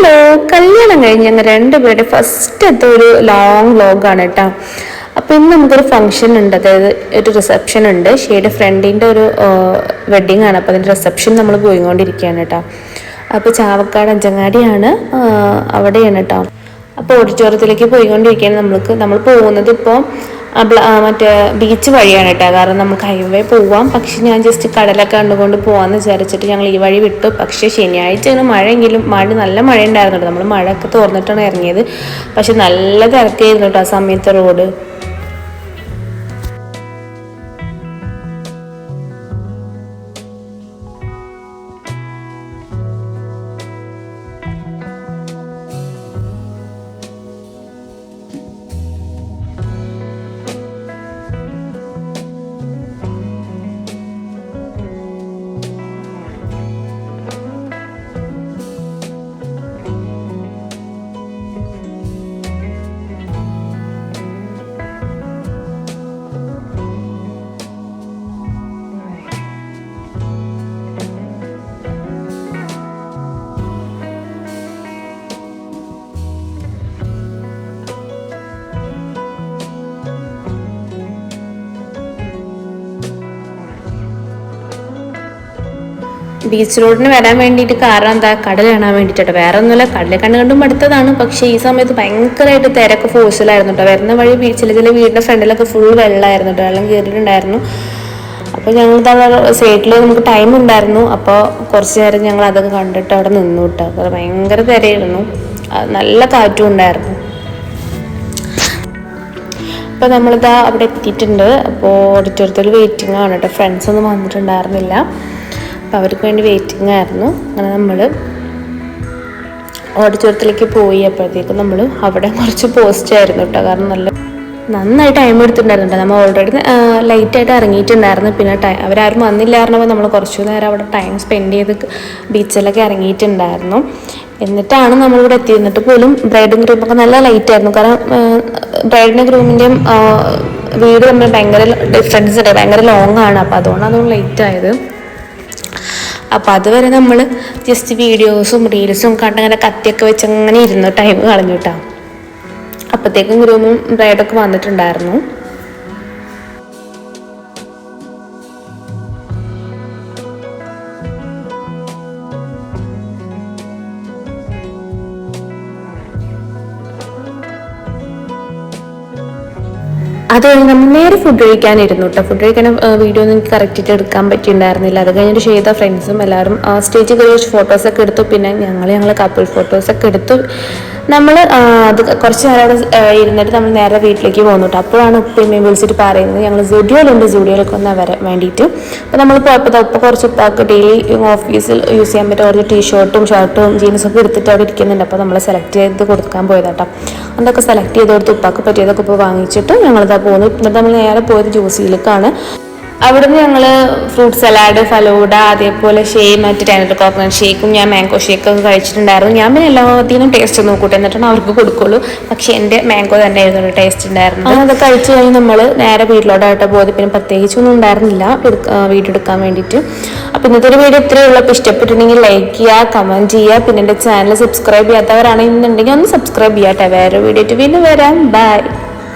Hello, കല്യാണം കഴിഞ്ഞ് ഞങ്ങൾ രണ്ടുപേരുടെ ഫസ്റ്റത്തെ ഒരു ലോങ് വ്ലോഗാണ് കേട്ടോ. അപ്പോൾ ഇന്ന് നമുക്കൊരു ഫംഗ്ഷൻ ഉണ്ട്, അതായത് ഒരു റിസപ്ഷൻ ഉണ്ട്. ഷെയ്ഡ് ഫ്രണ്ടിൻ്റെ ഒരു വെഡ്ഡിങ് ആണ്. അപ്പോൾ അതിൻ്റെ റിസപ്ഷൻ നമ്മൾ പോയിക്കൊണ്ടിരിക്കുകയാണ് കേട്ടോ. അപ്പോൾ ചാവക്കാട് അഞ്ചങ്ങാടിയാണ്, അവിടെയാണ് കേട്ടോ. അപ്പോൾ ഓഡിറ്റോറിയത്തിലേക്ക് പോയിക്കൊണ്ടിരിക്കുകയാണ്. നമ്മൾ പോകുന്നത് ഇപ്പോൾ മറ്റേ ബീച്ച് വഴിയാണ് കേട്ടോ. കാരണം നമുക്ക് ഹൈവേ പോവാം, പക്ഷെ ഞാൻ ജസ്റ്റ് കടലൊക്കെ കണ്ടുകൊണ്ട് പോകാമെന്ന് വിചാരിച്ചിട്ട് ഞങ്ങൾ ഈ വഴി വിട്ടു. പക്ഷേ ശനിയാഴ്ചയാണ് മഴയെങ്കിലും നല്ല മഴ ഉണ്ടായിരുന്നു കേട്ടോ. നമ്മൾ മഴയൊക്കെ തോർന്നിട്ടാണ് ഇറങ്ങിയത്, പക്ഷെ നല്ല തിരക്കായിരുന്നു കേട്ടോ ആ സമയത്ത് റോഡ്. ബീച്ച് റോഡിന് വരാൻ വേണ്ടിയിട്ട് കാരണം എന്താ, കടൽ കാണാൻ വേണ്ടിയിട്ടോ. വേറെ ഒന്നുമില്ല, കടലിൽ കണ്ടും അടുത്തതാണ്. പക്ഷേ ഈ സമയത്ത് ഭയങ്കരമായിട്ട് തിരക്ക് ഫോഴ്സിലായിരുന്നു കേട്ടോ. വരുന്ന വഴി ചില വീടിൻ്റെ ഫ്രണ്ടിലൊക്കെ ഫുൾ വെള്ളമായിരുന്നു കേട്ടോ, വെള്ളം കയറിയിട്ടുണ്ടായിരുന്നു. അപ്പോൾ ഞങ്ങൾ സൈഡിൽ നമുക്ക് ടൈം ഉണ്ടായിരുന്നു. അപ്പോൾ കുറച്ച് നേരം ഞങ്ങൾ അതൊക്കെ കണ്ടിട്ട് അവിടെ നിന്നു കേട്ടോ. അത് ഭയങ്കര തിരയായിരുന്നു, നല്ല കാറ്റും ഉണ്ടായിരുന്നു. അപ്പോൾ നമ്മളിതാ അവിടെ എത്തിയിട്ടുണ്ട്. അപ്പോൾ ഓഡിറ്റോറിയത്തിൽ വെയിറ്റിംഗ് ആണ് കേട്ടോ. ഫ്രണ്ട്സ് ഒന്നും വന്നിട്ടുണ്ടായിരുന്നില്ല, അപ്പോൾ അവർക്ക് വേണ്ടി വെയിറ്റിംഗ് ആയിരുന്നു. അങ്ങനെ നമ്മൾ ഓഡിറ്റോറിയത്തിലേക്ക് പോയി. അപ്പോഴത്തേക്കും നമ്മൾ അവിടെ കുറച്ച് പോസ്റ്റ് ആയിരുന്നു കേട്ടോ. കാരണം നന്നായി ടൈം എടുത്തിട്ടുണ്ടായിരുന്നു. നമ്മൾ ഓൾറെഡി ലൈറ്റായിട്ട് ഇറങ്ങിയിട്ടുണ്ടായിരുന്നു. പിന്നെ അവരാരും വന്നില്ലായിരുന്നപ്പോൾ നമ്മൾ കുറച്ച് നേരം അവിടെ ടൈം സ്പെൻഡ് ചെയ്ത് ബീച്ചിലൊക്കെ ഇറങ്ങിയിട്ടുണ്ടായിരുന്നു. എന്നിട്ടാണ് നമ്മളിവിടെ എത്തിയിരുന്നിട്ട് പോലും ബ്രൈഡും ഗ്രൂമൊക്കെ നല്ല ലൈറ്റായിരുന്നു. കാരണം ബ്രൈഡിൻ്റെ ഗ്രൂമിൻ്റെയും വീട് തമ്മിൽ ഭയങ്കര ഡിഫറൻസ് ഉണ്ട്, ഭയങ്കര ലോങ് ആണ്. അപ്പോൾ അതുകൊണ്ടാണ് ലേറ്റ് ആയത്. അപ്പോൾ അതുവരെ നമ്മൾ ജസ്റ്റ് വീഡിയോസും റീൽസും കണ്ടങ്ങനെ കത്തിയൊക്കെ വെച്ച് അങ്ങനെ ഇരുന്നു ടൈം കളഞ്ഞു കേട്ടോ. അപ്പോഴത്തേക്കും ഗ്രൂമും ബ്രൈഡൊക്കെ വന്നിട്ടുണ്ടായിരുന്നു. അത് കഴിഞ്ഞ് നമ്മൾ നേരെ ഫുഡ് കഴിക്കാനിരുന്നു കേട്ടോ. ഫുഡ് കഴിക്കാൻ വീഡിയോ ഒന്നും എനിക്ക് കറക്റ്റായിട്ട് എടുക്കാൻ പറ്റിയിട്ടുണ്ടായിരുന്നില്ല. അത് കഴിഞ്ഞിട്ട് ചെയ്ത ഫ്രണ്ട്സും എല്ലാവരും സ്റ്റേജിൽ കയറി വെച്ച് ഫോട്ടോസൊക്കെ എടുത്തു. പിന്നെ ഞങ്ങൾ കപ്പിൾ ഫോട്ടോസൊക്കെ എടുത്തു. നമ്മൾ അത് കുറച്ച് നേരം അവിടെ ഇരുന്നിട്ട് നമ്മൾ നേരെ വീട്ടിലേക്ക് പോകുന്നു കേട്ടോ. അപ്പോഴാണ് ഉപ്പയും വിളിച്ചിട്ട് പറയുന്നത് ഞങ്ങൾ സ്റ്റുഡിയോയിലൊക്കെ ഒന്ന് വരാൻ വേണ്ടിയിട്ട്. അപ്പോൾ നമ്മൾ പോയപ്പോൾ ഉപ്പ കുറച്ച് ഉപ്പാക്ക് ഡെയിലി ഓഫീസിൽ യൂസ് ചെയ്യാൻ പറ്റുന്ന കുറച്ച് ടീഷർട്ടും ഷർട്ടും ജീൻസൊക്കെ എടുത്തിട്ട് അവിടെ ഇരിക്കുന്നുണ്ട്. അപ്പോൾ നമ്മൾ സെലക്ട് ചെയ്ത് കൊടുക്കാൻ പോയതാട്ടോ. അതൊക്കെ സെലക്ട് ചെയ്ത് കൊടുത്ത് ഉപ്പാക്ക് പറ്റിയതൊക്കെ ഇപ്പോൾ വാങ്ങിച്ചിട്ട് ഞങ്ങളിതാ പോകുന്നു. എന്നിട്ട് നമ്മൾ നേരെ പോയത് ജ്യൂസിലേക്കാണ്. അവിടുന്ന് ഞങ്ങൾ ഫ്രൂട്ട് സലാഡ്, ഫലൂഡ, അതേപോലെ മറ്റേ ടാനറ്റ് കോക്കനട്ട് ഷേക്കും ഞാൻ മാംഗോ ഷേക്കൊക്കെ കഴിച്ചിട്ടുണ്ടായിരുന്നു. ഞാൻ പിന്നെ എല്ലാത്തിനും ടേസ്റ്റ് നോക്കൂട്ടെ, എന്നിട്ടാണ് അവർക്ക് കൊടുക്കുള്ളൂ. പക്ഷേ എൻ്റെ മാംഗോ തന്നെ ആയിരുന്നു ടേസ്റ്റ് ഉണ്ടായിരുന്നു. അതൊക്കെ കഴിച്ച് കഴിഞ്ഞ് നമ്മൾ നേരെ വീട്ടിലോട്ടായിട്ട് പോയത്. പിന്നെ പ്രത്യേകിച്ചൊന്നും ഉണ്ടായിരുന്നില്ല വീഡിയോ എടുക്കാൻ വേണ്ടിയിട്ട്. അപ്പോൾ ഇന്നത്തെ ഒരു വീഡിയോ ഇത്രയേ ഉള്ളൂ. അപ്പോൾ ഇഷ്ടപ്പെട്ടിട്ടുണ്ടെങ്കിൽ ലൈക്ക് ചെയ്യുക, കമൻറ്റ് ചെയ്യുക. പിന്നെ എൻ്റെ ചാനൽ സബ്സ്ക്രൈബ് ചെയ്യാത്തവരാണെന്നുണ്ടെങ്കിൽ ഒന്ന് സബ്സ്ക്രൈബ് ചെയ്യാട്ടെ. വേറെ വീഡിയോ വീണ്ടും വരാം. ബൈ.